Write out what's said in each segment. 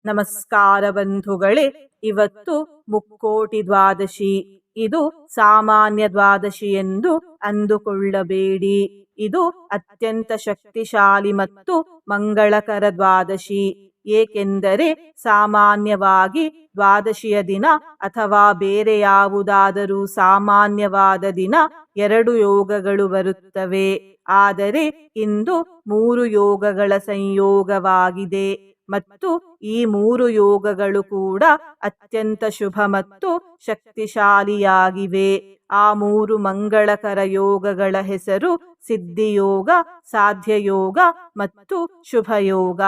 ನಮಸ್ಕಾರ ಬಂಧುಗಳೇ, ಇವತ್ತು ಮುಕ್ಕೋಟಿ ದ್ವಾದಶಿ. ಇದು ಸಾಮಾನ್ಯ ದ್ವಾದಶಿ ಎಂದು ಅಂದುಕೊಳ್ಳಬೇಡಿ. ಇದು ಅತ್ಯಂತ ಶಕ್ತಿಶಾಲಿ ಮತ್ತು ಮಂಗಳಕರ ದ್ವಾದಶಿ. ಏಕೆಂದರೆ ಸಾಮಾನ್ಯವಾಗಿ ದ್ವಾದಶಿಯ ದಿನ ಅಥವಾ ಬೇರೆ ಯಾವುದಾದರೂ ಸಾಮಾನ್ಯವಾದ ದಿನ 2 ಯೋಗಗಳು ಬರುತ್ತವೆ. ಆದರೆ ಇಂದು 3 ಯೋಗಗಳ ಸಂಯೋಗವಾಗಿದೆ ಮತ್ತು ಈ 3 ಯೋಗಗಳು ಕೂಡ ಅತ್ಯಂತ ಶುಭ ಮತ್ತು ಶಕ್ತಿಶಾಲಿಯಾಗಿವೆ. ಆ 3 ಮಂಗಳಕರ ಯೋಗಗಳ ಹೆಸರು ಸಿದ್ಧಿಯೋಗ, ಸಾಧ್ಯಯೋಗ ಮತ್ತು ಶುಭಯೋಗ.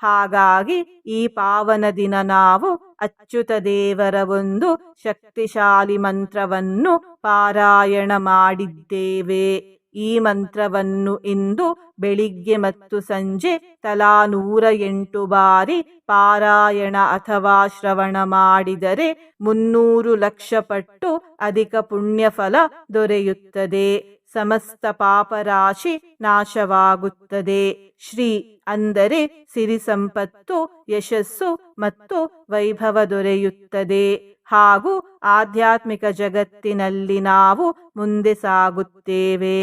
ಹಾಗಾಗಿ ಈ ಪಾವನ ದಿನ ನಾವು ಅಚ್ಯುತ ದೇವರ ಒಂದು ಶಕ್ತಿಶಾಲಿ ಮಂತ್ರವನ್ನು ಪಾರಾಯಣ ಮಾಡಿದ್ದೇವೆ. ಈ ಮಂತ್ರವನ್ನು ಇಂದು ಬೆಳಿಗ್ಗೆ ಮತ್ತು ಸಂಜೆ ತಲಾ 108 ಬಾರಿ ಪಾರಾಯಣ ಅಥವಾ ಶ್ರವಣ ಮಾಡಿದರೆ 300 ಲಕ್ಷ ಪಟ್ಟು ಅಧಿಕ ಪುಣ್ಯಫಲ ದೊರೆಯುತ್ತದೆ. ಸಮಸ್ತ ಪಾಪರಾಶಿ ನಾಶವಾಗುತ್ತದೆ. ಶ್ರೀ ಅಂದರೆ ಸಿರಿ ಸಂಪತ್ತು, ಯಶಸ್ಸು ಮತ್ತು ವೈಭವ ದೊರೆಯುತ್ತದೆ. ಹಾಗೂ ಆಧ್ಯಾತ್ಮಿಕ ಜಗತ್ತಿನಲ್ಲಿ ನಾವು ಮುಂದೆ ಸಾಗುತ್ತೇವೆ.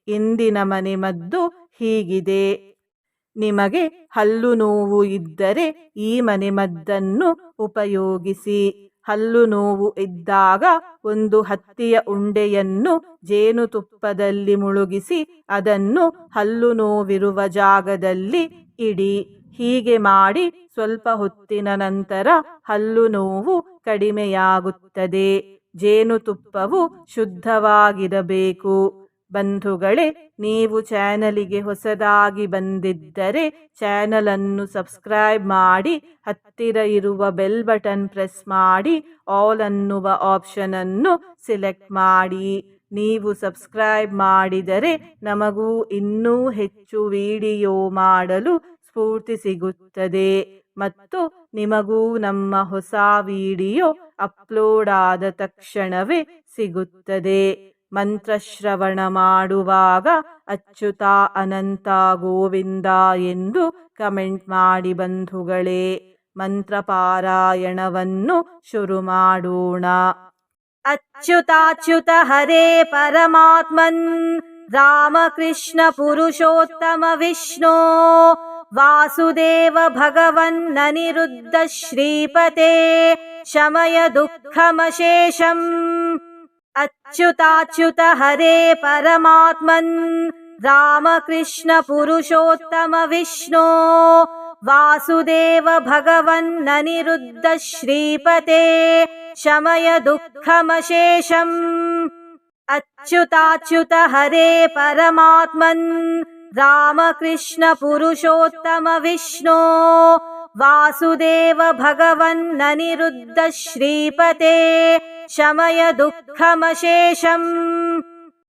ಇಂದಿನ ಮನೆಮದ್ದು ಹೀಗಿದೆ. ನಿಮಗೆ ಹಲ್ಲು ನೋವು ಇದ್ದರೆ ಈ ಮನೆಮದ್ದನ್ನು ಉಪಯೋಗಿಸಿ. ಹಲ್ಲು ನೋವು ಇದ್ದಾಗ ಒಂದು ಹತ್ತಿಯ ಉಂಡೆಯನ್ನು ಜೇನುತುಪ್ಪದಲ್ಲಿ ಮುಳುಗಿಸಿ ಅದನ್ನು ಹಲ್ಲು ನೋವಿರುವ ಜಾಗದಲ್ಲಿ ಇಡಿ. ಹೀಗೆ ಮಾಡಿ ಸ್ವಲ್ಪ ಹೊತ್ತಿನ ನಂತರ ಹಲ್ಲು ನೋವು ಕಡಿಮೆಯಾಗುತ್ತದೆ. ಜೇನುತುಪ್ಪವು ಶುದ್ಧವಾಗಿರಬೇಕು. ಬಂಧುಗಳೇ, ನೀವು ಚಾನಲಿಗೆ ಹೊಸದಾಗಿ ಬಂದಿದ್ದರೆ ಚಾನಲನ್ನು ಸಬ್ಸ್ಕ್ರೈಬ್ ಮಾಡಿ, ಹತ್ತಿರ ಇರುವ ಬೆಲ್ ಬಟನ್ ಪ್ರೆಸ್ ಮಾಡಿ, ಆಲ್ ಅನ್ನುವ ಆಪ್ಷನ್ ಅನ್ನು ಸಿಲೆಕ್ಟ್ ಮಾಡಿ. ನೀವು ಸಬ್ಸ್ಕ್ರೈಬ್ ಮಾಡಿದರೆ ನಮಗೂ ಇನ್ನೂ ಹೆಚ್ಚು ವಿಡಿಯೋ ಮಾಡಲು ಸ್ಫೂರ್ತಿ ಸಿಗುತ್ತದೆ ಮತ್ತು ನಿಮಗೂ ನಮ್ಮ ಹೊಸ ವಿಡಿಯೋ ಅಪ್ಲೋಡ್ ಆದ ತಕ್ಷಣವೇ ಸಿಗುತ್ತದೆ. ಮಂತ್ರಶ್ರವಣ ಮಾಡುವಾಗ ಅಚ್ಯುತ, ಅನಂತ, ಗೋವಿಂದ ಎಂದು ಕಮೆಂಟ್ ಮಾಡಿ ಬಂಧುಗಳೇ. ಮಂತ್ರ ಪಾರಾಯಣವನ್ನು ಶುರು ಮಾಡೋಣ. ಅಚ್ಯುತಾಚ್ಯುತ ಹರೇ ಪರಮಾತ್ಮನ್ ರಾಮಕೃಷ್ಣ ಪುರುಷೋತ್ತಮ ವಿಷ್ಣು ವಾಸುದೇವ ಭಗವನ್ ಅನಿರುದ್ಧ ಶ್ರೀಪತೆ ಶಮಯ ದುಃಖಮಶೇಷಂ. ಅಚ್ಯುತಾಚ್ಯುತ ಹರೇ ಪರಮಾತ್ಮನ್ ರಾಮಕೃಷ್ಣ ಪುರುಷೋತ್ತಮ ವಿಷ್ಣು ವಾಸುದೇವ ಭಗವನ್ ಅನಿರುದ್ಧ ಶ್ರೀಪತೆ ಶಮಯ ದುಃಖಮಶೇಷಂ. ಅಚ್ಯುತಾಚ್ಯುತ ಹರೇ ಪರಮಾತ್ಮನ್ ರಾಮಕೃಷ್ಣ ಪುರುಷೋತ್ತಮ ವಿಷ್ಣು ವಾಸುದೇವ ಭಗವನ್ ಅನಿರುದ್ಧ ಶ್ರೀಪತೆ ಶಮಯ ದುಃಖಮಶೇಷಂ.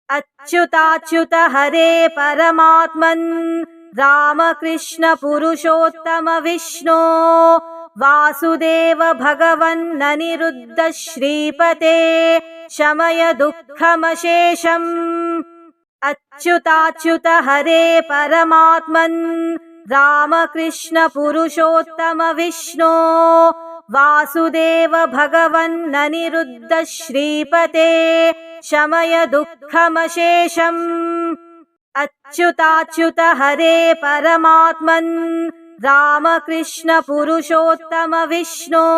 ಅಚ್ಯುತಾಚ್ಯುತ ಹರೇ ಪರಮಾತ್ಮನ್ ರಾಮಕೃಷ್ಣ ಪುರುಷೋತ್ತಮ ವಿಷ್ಣು ವಾಸುದೇವ ಭಗವನ್ ಅನಿರುದ್ಧ ಶ್ರೀಪತೆ ಶಮಯ ದುಃಖಮಶೇಷಂ. ಅಚ್ಯುತಾಚ್ಯುತ ಹರೇ ಪರಮಾತ್ಮನ್ ರಾಮಕೃಷ್ಣ ಪುರುಷೋತ್ತಮ ವಿಷ್ಣು ವಾಸುದೇವ ಭಗವನ್ ಅನಿರುದ್ಧ ಶ್ರೀಪತೆ ಶಮಯ ದುಃಖಮಶೇಷಂ. ಅಚ್ಯುತಾಚ್ಯುತ ಹರೇ ಪರಮಾತ್ಮನ್ ರಾಮಕೃಷ್ಣ ಪುರುಷೋತ್ತಮ ವಿಷ್ಣು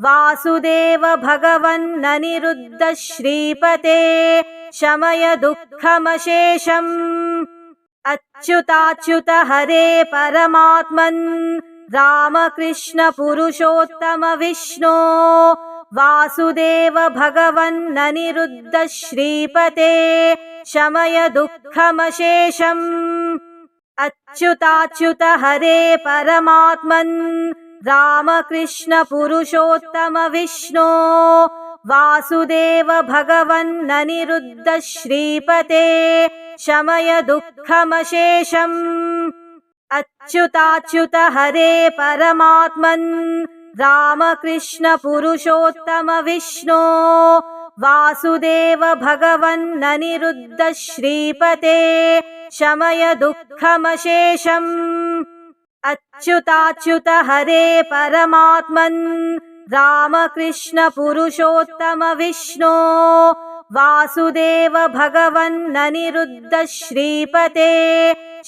ವಾಸುದೇವ ಭಗವನ್ ಅನಿರುದ್ಧ ಶ್ರೀಪತೆ ಶಮಯ ದುಃಖಮಶೇಷಂ. ಅಚ್ಯುತಾಚ್ಯುತ ಹರೇ ಪರಮಾತ್ಮನ್ ರಾಮಕೃಷ್ಣ ಪುರುಷೋತ್ತಮ ವಿಷ್ಣು ವಾಸುದೇವ ಭಗವನ್ ಅನಿರುದ್ಧ ಶ್ರೀಪತೆ ಶಮಯ ದುಃಖಮಶೇಷಂ. ಅಚ್ಯುತಾಚ್ಯುತ ಹರೇ ಪರಮಾತ್ಮನ್ ರಾಮಕೃಷ್ಣ ಪುರುಷೋತ್ತಮ ವಿಷ್ಣು ವಾಸುದೇವ ಭಗವನ್ ಅನಿರುದ್ಧ ಶ್ರೀಪತೆ ಶಮಯ ದುಃಖಮಶೇಷಂ. ಅಚ್ಯುತಾಚ್ಯುತ ಹರೇ ಪರಮಾತ್ಮನ್ ರಾಮಕೃಷ್ಣ ಪುರುಷೋತ್ತಮ ವಿಷ್ಣು ವಾಸುದೇವ ಭಗವನ್ ಅನಿರುದ್ಧ ಶ್ರೀಪತೆ ಶಮಯ ದುಃಖಮಶೇಷಂ. अच्युताच्युत हरे परमात्मन् रामकृष्ण पुरुषोत्तम विष्णो वासुदेव भगवन्ननिरुद्ध श्रीपते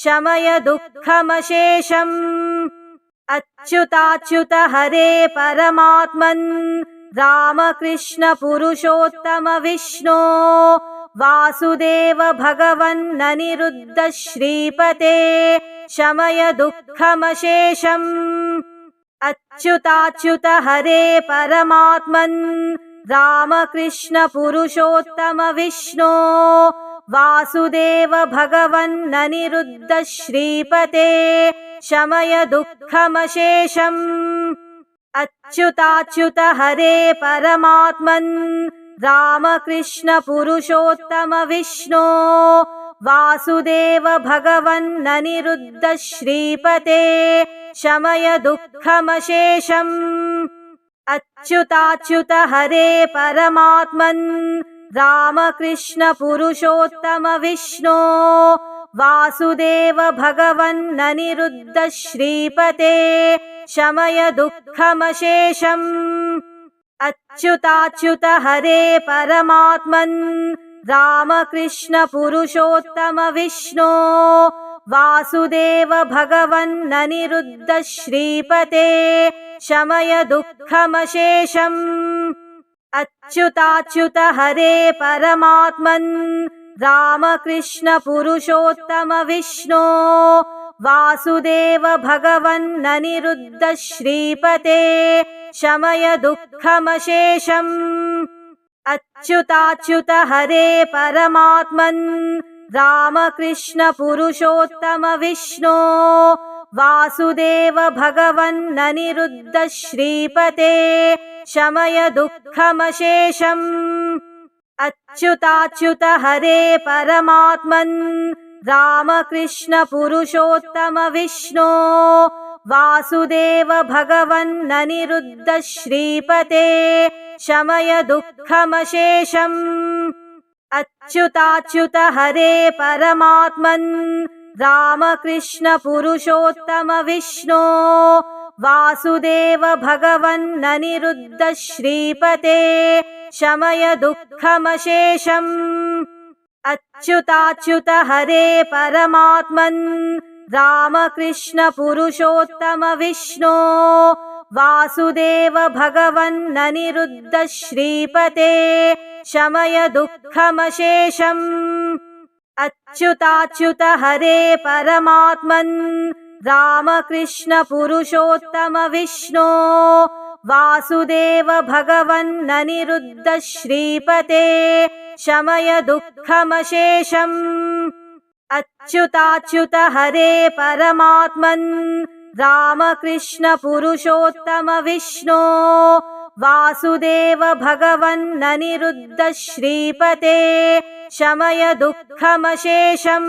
शमय दुःखमशेषम् अच्युताच्युत हरे परमात्मन् रामकृष्ण पुरुषोत्तम विष्णो वासुदेव भगवन्ननिरुद्ध श्रीपते शमय दुःखमशेषम् अच्युताच्युत हरे परमात्मन् रामकृष्ण पुरुषोत्तम विष्णो वासुदेव भगवन्ननिरुद्ध श्रीपते शमय दुःखमशेषम् अच्युताच्युत हरे परमात्मन् रामकृष्ण पुरुषोत्तम विष्णो वासुदेव भगवन्ननिरुद्ध श्रीपते शमय दुःखमशेषम् अच्युताच्युत हरे परमात्मन् रामकृष्ण पुरुषोत्तम विष्णो वासुदेव भगवन्ननिरुद्ध श्रीपते शमय दुःखमशेषम् अच्युताच्युत हरे परमात्मन् रामकृष्ण पुरुषोत्तम विष्णो वासुदेव भगवन्ननिरुद्ध श्रीपते शमय दुःखमशेषम् अच्युताच्युत हरे परमात्मन् रामकृष्ण पुरुषोत्तम विष्णो वासुदेव भगवन्ननिरुद्ध श्रीपते शमय दुःखमशेषम् अच्युताच्युत हरे परमात्मन् रामकृष्ण पुरुषोत्तम विष्णो वासुदेव भगवन्ननिरुद्ध श्रीपते शमय दुःखमशेषम् अच्युताच्युत हरे परमात्मन् रामकृष्ण पुरुषोत्तम विष्णो वासुदेव भगवन्ननिरुद्ध श्रीपते शमय दुःखमशेषम् अच्युताच्युत हरे परमात्मन् रामकृष्ण पुरुषोत्तम विष्णो वासुदेव भगवन्ननिरुद्ध श्रीपते शमय दुःखमशेषम् अच्युताच्युत हरे परमात्मन् रामकृष्ण पुरुषोत्तम विष्णो वासुदेव भगवन्ननिरुद्ध श्रीपते शमय दुःखमशेषम् अच्युताच्युत हरे परमात्मन् रामकृष्ण पुरुषोत्तम विष्णो वासुदेव भगवन्ननिरुद्ध श्रीपते शमय दुःखमशेषम् अच्युताच्युत हरे परमात्मन् रामकृष्ण पुरुषोत्तम विष्णो वासुदेव भगवन्ननिरुद्ध श्रीपते शमय दुःखमशेषम्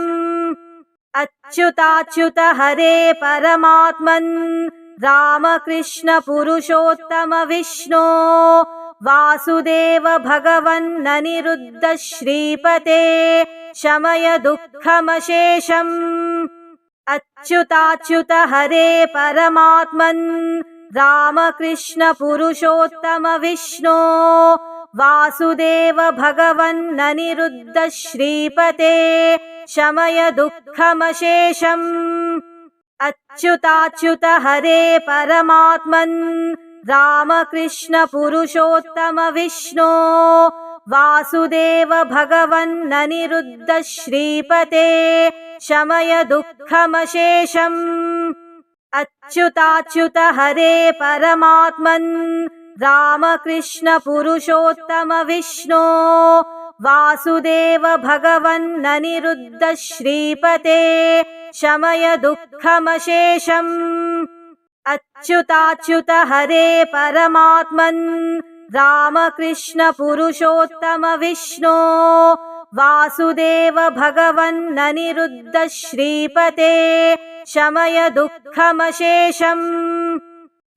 अच्युताच्युत हरे परमात्मन् रामकृष्ण पुरुषोत्तम विष्णो वासुदेव भगवन्ननिरुद्ध श्रीपते शमय दुःखमशेषम् अच्युताच्युत हरे परमात्मन् रामकृष्ण पुरुषोत्तम विष्णो वासुदेव भगवन्ननिरुद्ध श्रीपते शमय दुःखमशेषम् अच्युताच्युत हरे परमात्मन् रामकृष्ण पुरुषोत्तम विष्णो वासुदेव भगवन्ननिरुद्ध श्रीपते शमय दुःखमशेषम् अच्युताच्युत हरे परमात्मन् रामकृष्ण पुरुषोत्तम विष्णो वासुदेव भगवन्ननिरुद्ध श्रीपते शमय दुःखमशेषम् अच्युताच्युत हरे परमात्मन् रामकृष्ण पुरुषोत्तम विष्णो वासुदेव भगवन्ननिरुद्ध श्रीपते शमय दुःखमशेषम्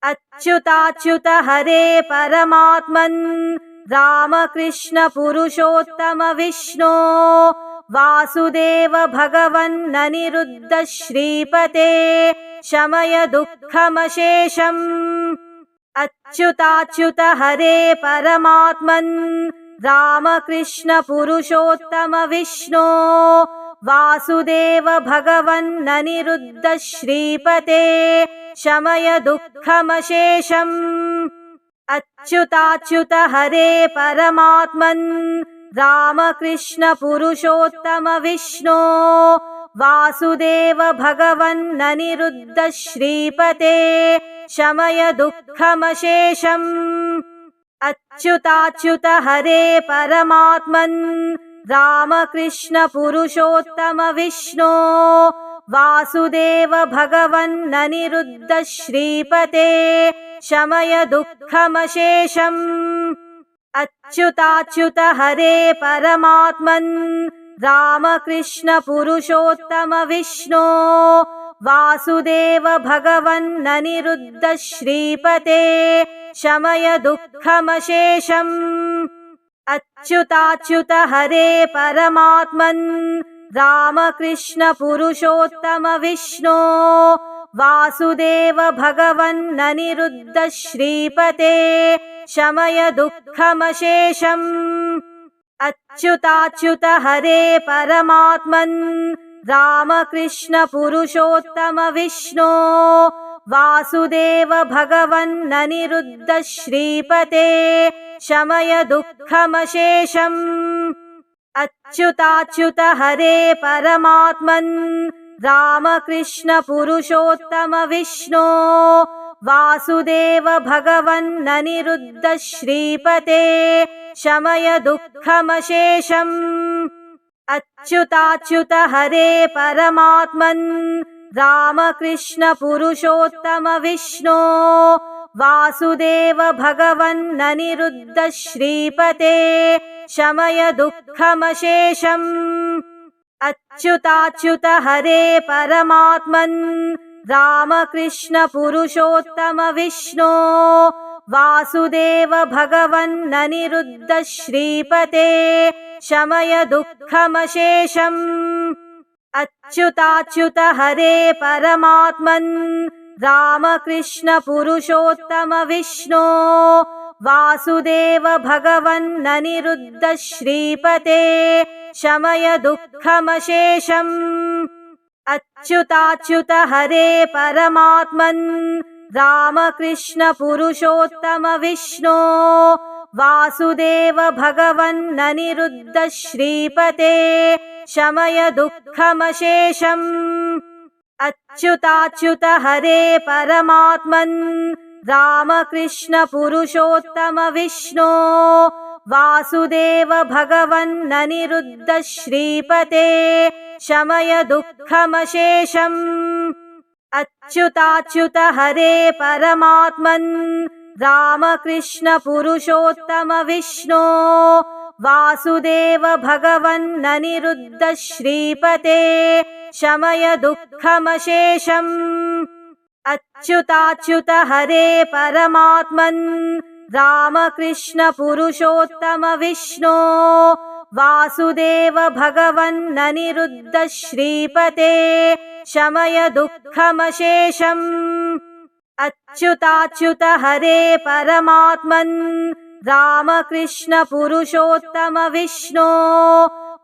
अच्युताच्युत हरे परमात्मन् रामकृष्ण पुरुषोत्तम विष्णो वासुदेव भगवन्ननिरुद्ध श्रीपते शमय दुःखमशेषम् अच्युताच्युत हरे परमात्मन् रामकृष्ण पुरुषोत्तम विष्णो वासुदेव भगवन्ननिरुद्ध श्रीपते शमय दुःखमशेषम् अच्युताच्युत हरे परमात्मन् रामकृष्ण पुरुषोत्तम विष्णो वासुदेव भगवन्ननिरुद्ध श्रीपते शमय दुःखमशेषम् अच्युताच्युत हरे परमात्मन् रामकृष्ण पुरुषोत्तम विष्णो वासुदेव भगवन्ननिरुद्ध श्रीपते शमय दुःखमशेषम् अच्युताच्युत हरे परमात्मन् रामकृष्ण पुरुषोत्तम विष्णो वासुदेव भगवन्ननिरुद्ध श्रीपते शमय दुःखमशेषम् अच्युताच्युत हरे परमात्मन् रामकृष्ण पुरुषोत्तम विष्णो वासुदेव भगवन्ननिरुद्ध श्रीपते शमय दुःखमशेषम् अच्युताच्युत हरे परमात्मन् रामकृष्ण पुरुषोत्तम विष्णो वासुदेव भगवन्ननिरुद्ध श्रीपते शमय दुःखमशेषम् अच्युताच्युत हरे परमात्मन् रामकृष्ण पुरुषोत्तम विष्णो वासुदेव भगवन्ननिरुद्ध श्रीपते शमय दुःखमशेषम् अच्युताच्युत हरे परमात्मन् रामकृष्ण पुरुषोत्तम विष्णो वासुदेव भगवन्ननिरुद्ध श्रीपते शमय दुःखमशेषम् अच्युताच्युत हरे परमात्मन् रामकृष्ण पुरुषोत्तम विष्णो वासुदेव भगवन्ननिरुद्ध श्रीपते शमय दुःखमशेषम् अच्युताच्युत हरे परमात्मन् रामकृष्ण पुरुषोत्तम विष्णो वासुदेव भगवन्ननिरुद्ध श्रीपते शमय दुःखमशेषम् अच्युताच्युत हरे परमात्मन् रामकृष्ण पुरुषोत्तम विष्णो वासुदेव भगवन्ननिरुद्ध श्रीपते शमय दुःखमशेषम् अच्युताच्युत हरे परमात्मन् रामकृष्ण पुरुषोत्तम विष्णो वासुदेव भगवन्ननिरुद्ध श्रीपते शमय दुःखमशेषम् अच्युताच्युत हरे परमात्मन् रामकृष्ण पुरुषोत्तम विष्णो वासुदेव भगवन्ननिरुद्ध श्रीपते शमय दुःखमशेषम् अच्युताच्युत हरे परमात्मन् रामकृष्ण पुरुषोत्तम विष्णो वासुदेव भगवन्ननिरुद्ध श्रीपते शमय दुःखमशेषम् अच्युताच्युत हरे परमात्मन् रामकृष्ण पुरुषोत्तम विष्णो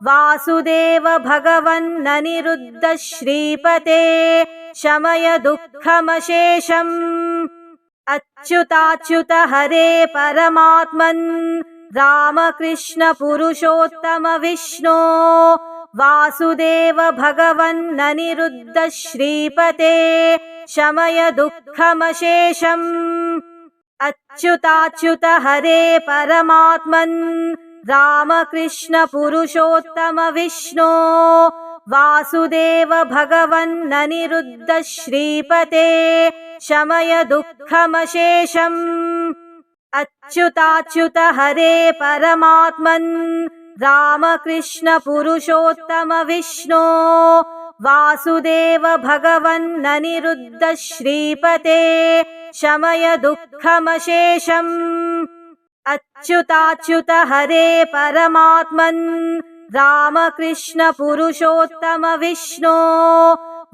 वासुदेव भगवन्ननिरुद्ध श्रीपते शमय दुःखमशेषम् अच्युताच्युत हरे परमात्मन् रामकृष्ण पुरुषोत्तम विष्णो वासुदेव भगवन्ननिरुद्ध श्रीपते शमय दुःखमशेषम् अच्युताच्युत हरे परमात्मन् रामकृष्ण पुरुषोत्तम विष्णो वासुदेव भगवन्ननिरुद्ध श्रीपते शमय दुःखमशेषम् अच्युताच्युत हरे परमात्मन् रामकृष्ण पुरुषोत्तम विष्णो वासुदेव भगवन्ननिरुद्ध श्रीपते शमय दुःखमशेषम् अच्युताच्युत हरे परमात्मन् रामकृष्ण पुरुषोत्तम विष्णो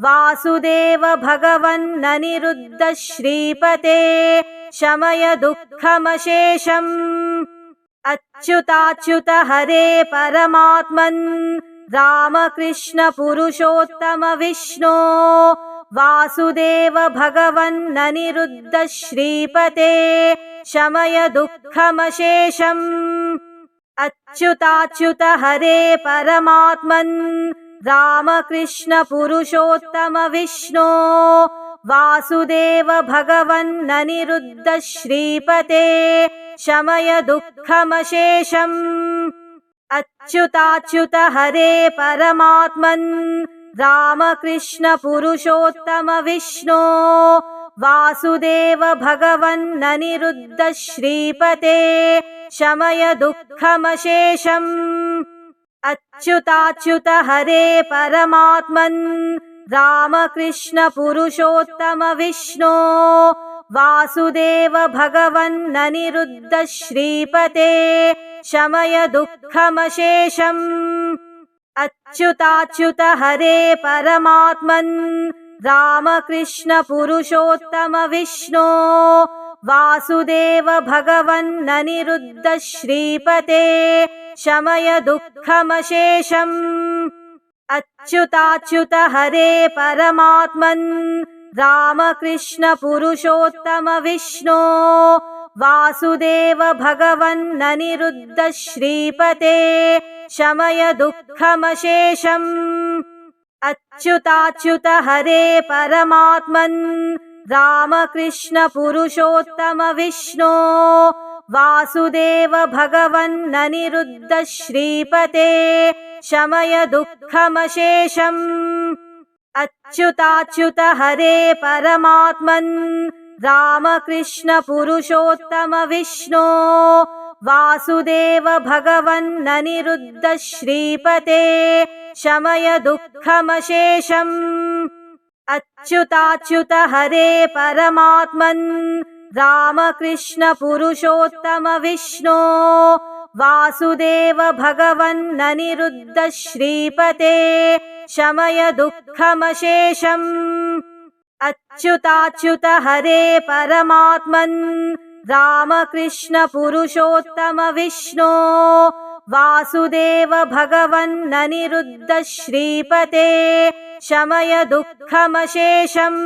वासुदेव भगवन्ननिरुद्ध श्रीपते शमय दुःखमशेषम् अच्युताच्युत हरे परमात्मन् रामकृष्ण पुरुषोत्तम विष्णो वासुदेव भगवन्ननिरुद्ध श्रीपते शमय दुःखमशेषम् अच्युताच्युत हरे परमात्मन् रामकृष्ण पुरुषोत्तम विष्णो वासुदेव भगवन्ननिरुद्ध श्रीपते शमय दुःखमशेषम् अच्युताच्युत हरे परमात्मन् रामकृष्ण पुरुषोत्तम विष्णो वासुदेव भगवन्ननिरुद्ध श्रीपते शमय दुःखमशेषम् अच्युताच्युत हरे परमात्मन् रामकृष्ण पुरुषोत्तम विष्णो वासुदेव भगवन्ननिरुद्ध श्रीपते शमय दुःखमशेषम् अच्युताच्युत हरे परमात्मन् रामकृष्ण पुरुषोत्तम विष्णो वासुदेव भगवन्ननिरुद्ध श्रीपते शमय दुःखमशेषम् अच्युताच्युत हरे परमात्मन् रामकृष्ण पुरुषोत्तम विष्णो वासुदेव भगवन्ननिरुद्ध श्रीपते शमय दुःखमशेषम् अच्युताच्युत हरे परमात्मन् रामकृष्ण पुरुषोत्तम विष्णो वासुदेव भगवन्ननिरुद्ध श्रीपते शमय दुःखमशेषम् अच्युताच्युत हरे परमात्मन् रामकृष्ण पुरुषोत्तम विष्णो वासुदेव भगवन्ननिरुद्ध श्रीपते शमय दुःखमशेषम् अच्युताच्युत हरे परमात्मन् रामकृष्ण पुरुषोत्तम विष्णो वासुदेव भगवन्ननिरुद्ध श्रीपते शमय दुःखमशेषम् अच्युताच्युत हरे परमात्मन् रामकृष्ण पुरुषोत्तम विष्णो वासुदेव भगवन्ननिरुद्ध श्रीपते शमय दुःखमशेषम्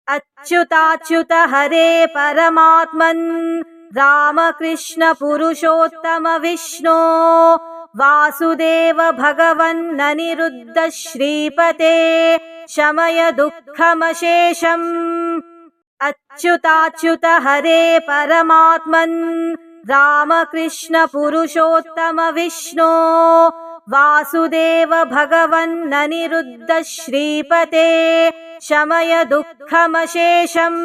अच्युताच्युत हरे परमात्मन् रामकृष्ण पुरुषोत्तम विष्णो वासुदेव भगवन्ननिरुद्ध श्रीपते शमय दुःखमशेषम् अच्युताच्युत हरे परमात्मन् रामकृष्ण पुरुषोत्तम विष्णो वासुदेव भगवन्ननिरुद्ध श्रीपते शमय दुःखमशेषम्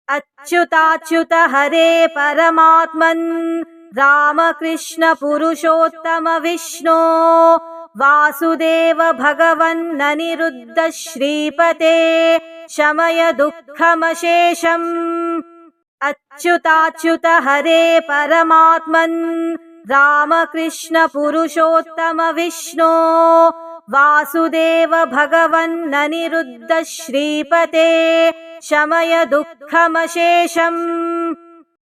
अच्युताच्युत हरे परमात्मन् रामकृष्ण पुरुषोत्तम विष्णो वासुदेव भगवन्ननिरुद्ध श्रीपते शमय दुःखमशेषम् अच्युताच्युत हरे परमात्मन् रामकृष्ण पुरुषोत्तम विष्णो वासुदेव भगवन्ननिरुद्ध श्रीपते शमय दुःखमशेषम्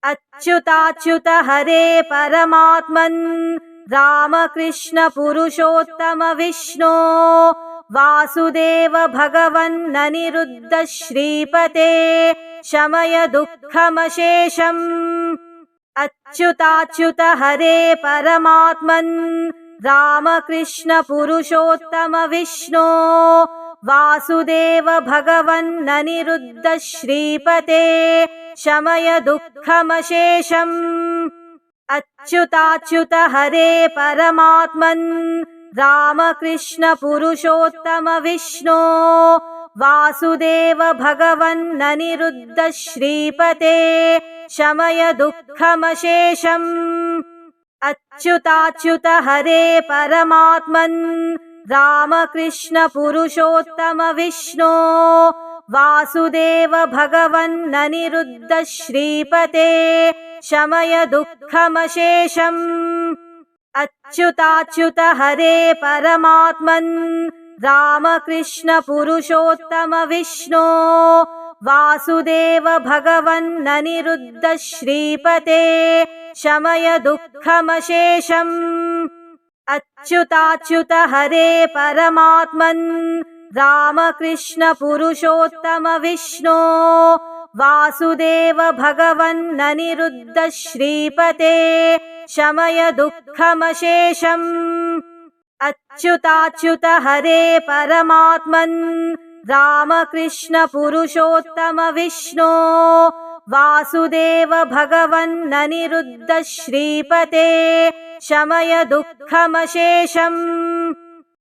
अच्युताच्युत हरे परमात्मन् रामकृष्ण पुरुषोत्तम विष्णो वासुदेव भगवन्ननिरुद्ध श्रीपते शमय दुःखमशेषम् अच्युताच्युत हरे परमात्मन् रामकृष्ण पुरुषोत्तम विष्णो वासुदेव भगवन्ननिरुद्ध श्रीपते शमय दुःखमशेषम् अच्युताच्युत हरे परमात्मन् रामकृष्ण पुरुषोत्तम विष्णो वासुदेव भगवन्ननिरुद्ध श्रीपते शमय दुःखमशेषम् अच्युताच्युत हरे परमात्मन् रामकृष्ण पुरुषोत्तम विष्णो वासुदेव भगवन्ननिरुद्ध श्रीपते शमय दुःखमशेषम् अच्युताच्युत हरे परमात्मन् रामकृष्ण पुरुषोत्तम विष्णो वासुदेव भगवन्ननिरुद्ध श्रीपते शमय दुःखमशेषम्। अच्युताच्युत हरे परमात्मन् रामकृष्ण पुरुषोत्तम विष्णो वासुदेव भगवन्ननिरुद्ध श्रीपते शमय दुःखमशेषम्। अच्युताच्युत हरे परमात्मन् रामकृष्ण पुरुषोत्तम विष्णो वासुदेव भगवन्ननिरुद्ध श्रीपते शमय दुःखमशेषम्।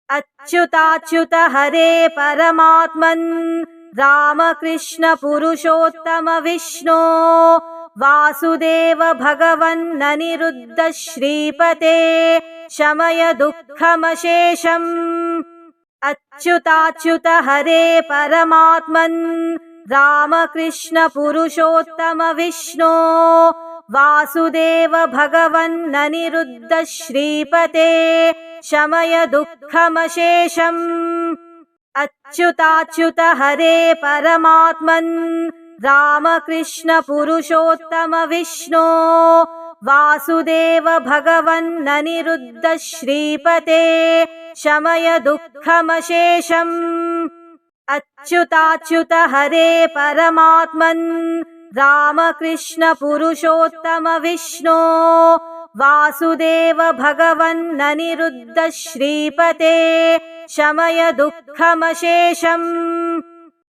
अच्युताच्युत हरे परमात्मन् रामकृष्ण पुरुषोत्तम विष्णो वासुदेव भगवन्ननिरुद्ध श्रीपते शमय दुःखमशेषम्। अच्युताच्युत हरे परमात्मन् रामकृष्ण पुरुषोत्तम विष्णो वासुदेव भगवन्ननिरुद्ध श्रीपते शमय दुःखमशेषम्। अच्युताच्युत हरे परमात्मन् रामकृष्ण पुरुषोत्तम विष्णो वासुदेव भगवन्ननिरुद्ध श्रीपते शमय दुःखमशेषम्। अच्युताच्युत हरे परमात्मन् रामकृष्ण पुरुषोत्तम विष्णो वासुदेव भगवन्ननिरुद्ध श्रीपते शमय दुःखमशेषम्।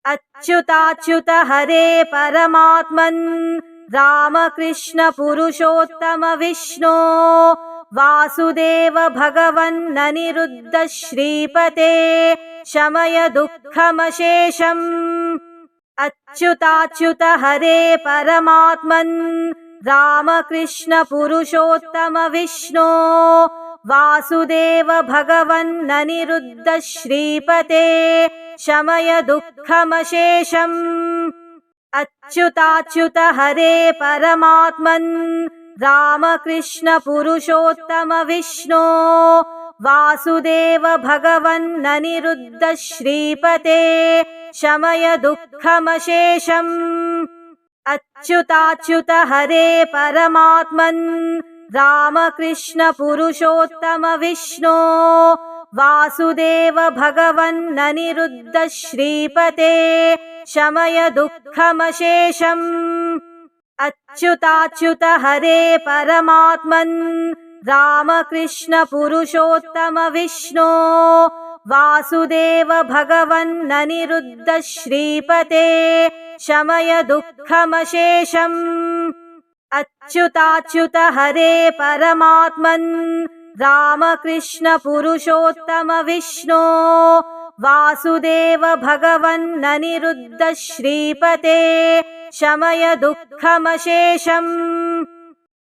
अच्युताच्युत हरे परमात्मन् रामकृष्ण पुरुषोत्तम विष्णो वासुदेव भगवन्ननिरुद्ध श्रीपते शमय दुःखमशेषम्। अच्युताच्युत हरे परमात्मन् रामकृष्ण पुरुषोत्तम विष्णो वासुदेव भगवन्ननिरुद्ध श्रीपते शमय दुःखमशेषम्। अच्युताच्युत हरे परमात्मन् रामकृष्ण पुरुषोत्तम विष्णो वासुदेव भगवन्ननिरुद्ध श्रीपते शमय दुःखमशेषम्। अच्युताच्युत हरे परमात्मन् रामकृष्ण पुरुषोत्तम विष्णो वासुदेव भगवन्ननिरुद्ध श्रीपते शमय दुःखमशेषम्। अच्युताच्युत हरे परमात्मन् रामकृष्ण पुरुषोत्तम विष्णो वासुदेव भगवन्ननिरुद्ध श्रीपते शमय दुःखमशेषम्। अच्युताच्युत हरे परमात्मन् रामकृष्ण पुरुषोत्तम विष्णो वासुदेव भगवन्ननिरुद्ध श्रीपते शमय दुःखमशेषम्।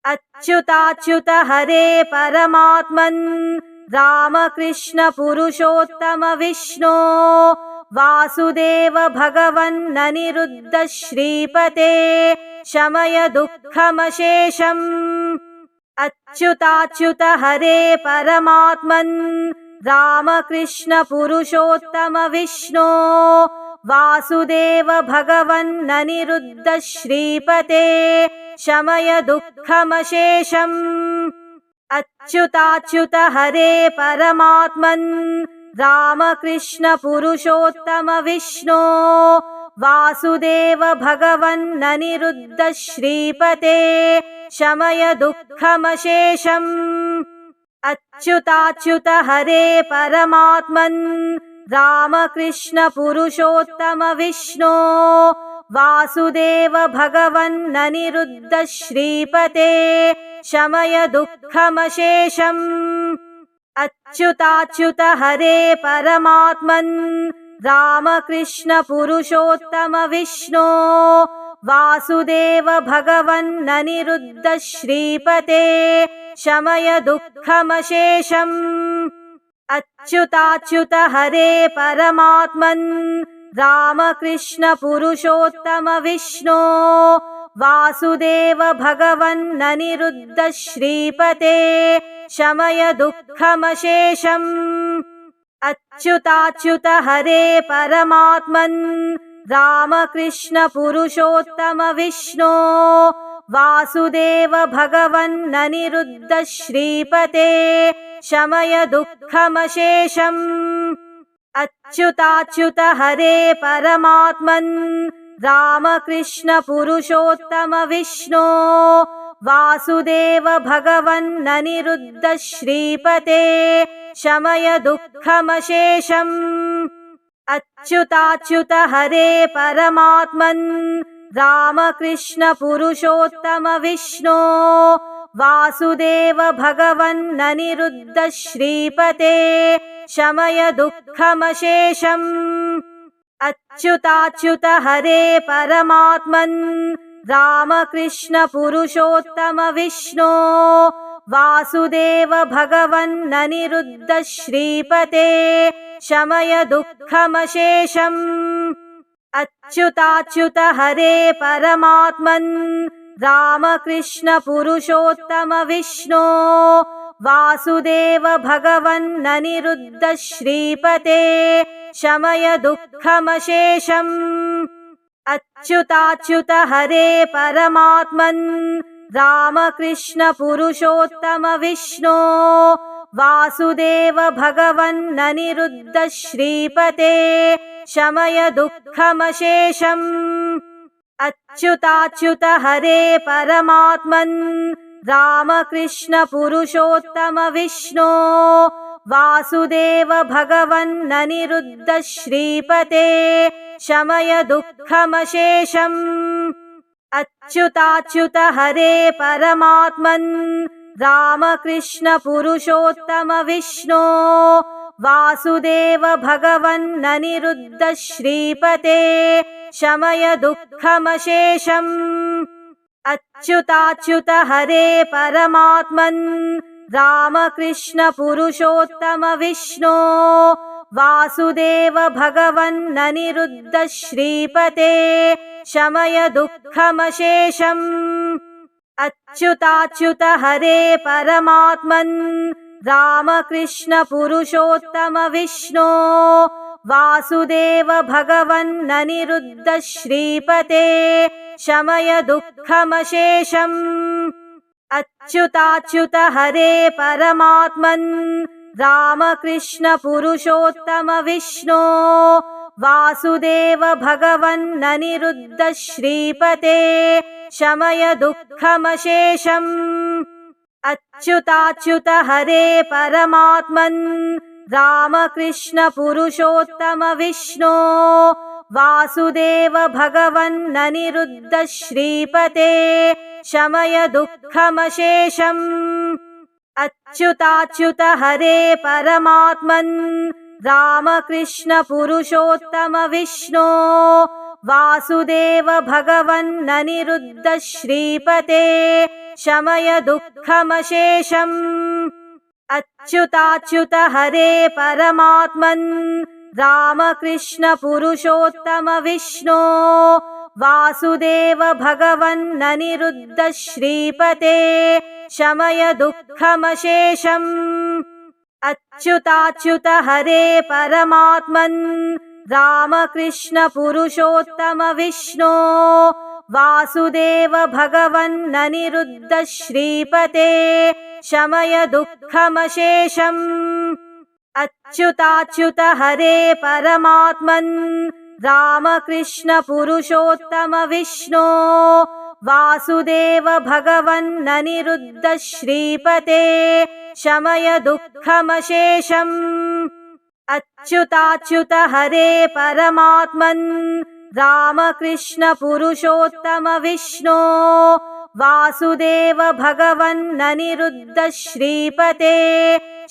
अच्युताच्युत हरे परमात्मन् रामकृष्ण पुरुषोत्तम विष्णो वासुदेव भगवन्ननिरुद्ध श्रीपते शमय दुःखमशेषम्। अच्युताच्युत हरे परमात्मन् रामकृष्ण पुरुषोत्तम विष्णो वासुदेव भगवन्ननिरुद्ध श्रीपते शमय दुःखमशेषम्। अच्युताच्युत हरे परमात्मन् रामकृष्ण पुरुषोत्तम विष्णो वासुदेव भगवन्ननिरुद्ध श्रीपते शमय दुःखमशेषम्। अच्युताच्युत हरे परमात्मन् रामकृष्ण पुरुषोत्तम विष्णो वासुदेव भगवन्ननिरुद्ध श्रीपते शमय दुःखमशेषम्। अच्युताच्युत हरे परमात्मन् रामकृष्ण पुरुषोत्तम विष्णो वासुदेव भगवन्ननिरुद्ध श्रीपते शमय दुःखमशेषम्। अच्युताच्युत हरे परमात्मन् रामकृष्ण पुरुषोत्तम विष्णो वासुदेव भगवन्ननिरुद्ध श्रीपते शमय दुःखमशेषम् अच्युताच्युत हरे परमात्मन् रामकृष्ण पुरुषोत्तम विष्णो वासुदेव भगवन्ननिरुद्ध श्रीपते शमय दुःखमशेषम् अच्युताच्युत हरे परमात्मन् रामकृष्ण पुरुषोत्तम विष्णो वासुदेव भगवन्ननिरुद्ध श्रीपते शमय दुःखमशेषम् अच्युताच्युत हरे परमात्मन् रामकृष्ण पुरुषोत्तम विष्णो वासुदेव भगवन्ननिरुद्ध श्रीपते शमय दुःखमशेषम् अच्युताच्युत हरे परमात्मन् रामकृष्ण पुरुषोत्तम विष्णो वासुदेव भगवन्ननिरुद्ध श्रीपते शमय दुःखमशेषम् अच्युताच्युत हरे परमात्मन् रामकृष्ण पुरुषोत्तम विष्णो वासुदेव भगवन्ननिरुद्ध श्रीपते शमय दुःखमशेषम् अच्युताच्युत हरे परमात्मन् रामकृष्ण पुरुषोत्तम विष्णो वासुदेव भगवन्ननिरुद्ध श्रीपते शमय दुःखमशेषम् अच्युताच्युत हरे परमात्मन् रामकृष्ण पुरुषोत्तम विष्णो वासुदेव भगवन्ननिरुद्ध श्रीपते शमय दुःखमशेषम् अच्युताच्युत हरे परमात्मन् रामकृष्ण पुरुषोत्तम विष्णो वासुदेव भगवन्ननिरुद्ध श्रीपते शमय दुःखमशेषम् अच्युताच्युत हरे परमात्मन् रामकृष्ण पुरुषोत्तम विष्णो वासुदेव भगवन्ननिरुद्ध श्रीपते शमय दुःखमशेषम् अच्युताच्युत हरे परमात्मन् रामकृष्ण पुरुषोत्तम विष्णो वासुदेव भगवन्ननिरुद्ध श्रीपते शमय दुःखमशेषम् अच्युताच्युत हरे परमात्मन् रामकृष्ण पुरुषोत्तम विष्णो वासुदेव भगवन्ननिरुद्ध श्रीपते शमय दुःखमशेषम् अच्युताच्युत हरे परमात्मन् रामकृष्ण पुरुषोत्तम विष्णो वासुदेव भगवन्ननिरुद्ध श्रीपते शमय दुःखमशेषम् अच्युताच्युत हरे परमात्मन् रामकृष्ण पुरुषोत्तम विष्णो वासुदेव भगवन्ननिरुद्ध श्रीपते शमय दुःखमशेषम् अच्युताच्युत हरे परमात्मन् रामकृष्ण पुरुषोत्तम विष्णो वासुदेव भगवन्ननिरुद्ध श्रीपते शमय दुःखमशेषम् अच्युताच्युत हरे परमात्मन् रामकृष्ण पुरुषोत्तम विष्णो वासुदेव भगवन्ननिरुद्ध श्रीपते शमय दुःखमशेषम् अच्युताच्युत हरे परमात्मन् रामकृष्ण पुरुषोत्तम विष्णो वासुदेव भगवन्ननिरुद्ध श्रीपते शमय दुःखमशेषम् अच्युताच्युत हरे परमात्मन् रामकृष्ण पुरुषोत्तम विष्णो वासुदेव भगवन्ननिरुद्ध श्रीपते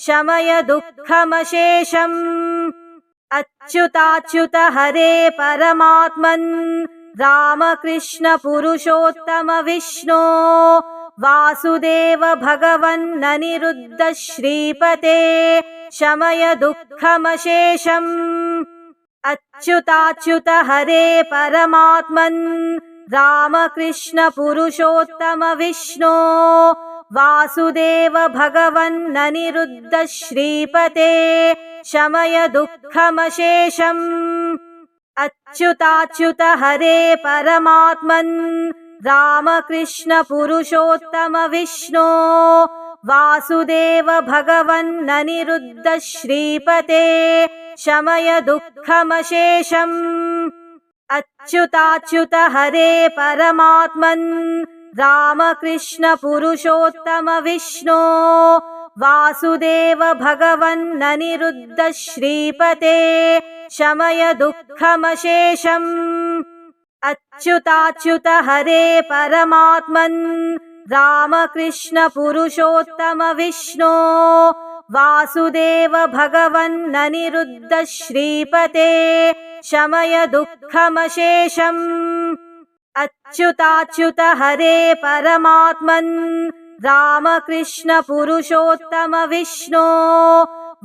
शमय दुःखमशेषम् अच्युताच्युत हरे परमात्मन् रामकृष्ण पुरुषोत्तम विष्णो वासुदेव भगवन्ननिरुद्ध श्रीपते शमय दुःखमशेषम् अच्युताच्युत हरे परमात्मन् रामकृष्ण पुरुषोत्तम विष्णो वासुदेव भगवन्ननिरुद्ध श्रीपते शमय दुःखमशेषम् अच्युताच्युत हरे परमात्मन् रामकृष्ण पुरुषोत्तम विष्णो वासुदेव भगवन्ननिरुद्ध श्रीपते शमय दुःखमशेषम् अच्युताच्युत हरे परमात्मन् रामकृष्ण पुरुषोत्तम विष्णो वासुदेव भगवन्ननिरुद्ध श्रीपते शमय दुःखमशेषम् अच्युताच्युत हरे परमात्मन् रामकृष्ण पुरुषोत्तम विष्णो वासुदेव भगवन्ननिरुद्ध श्रीपते शमय दुःखमशेषम् अच्युताच्युत हरे परमात्मन् रामकृष्ण पुरुषोत्तम विष्णो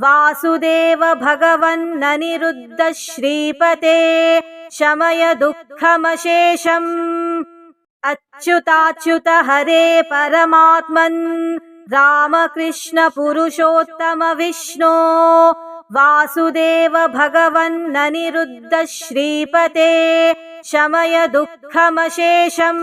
वासुदेव भगवन्ननिरुद्ध श्रीपते शमय दुःखमशेषम् अच्युताच्युत हरे परमात्मन् रामकृष्ण पुरुषोत्तम विष्णो वासुदेव भगवन्ननिरुद्ध श्रीपते शमय दुःखमशेषम्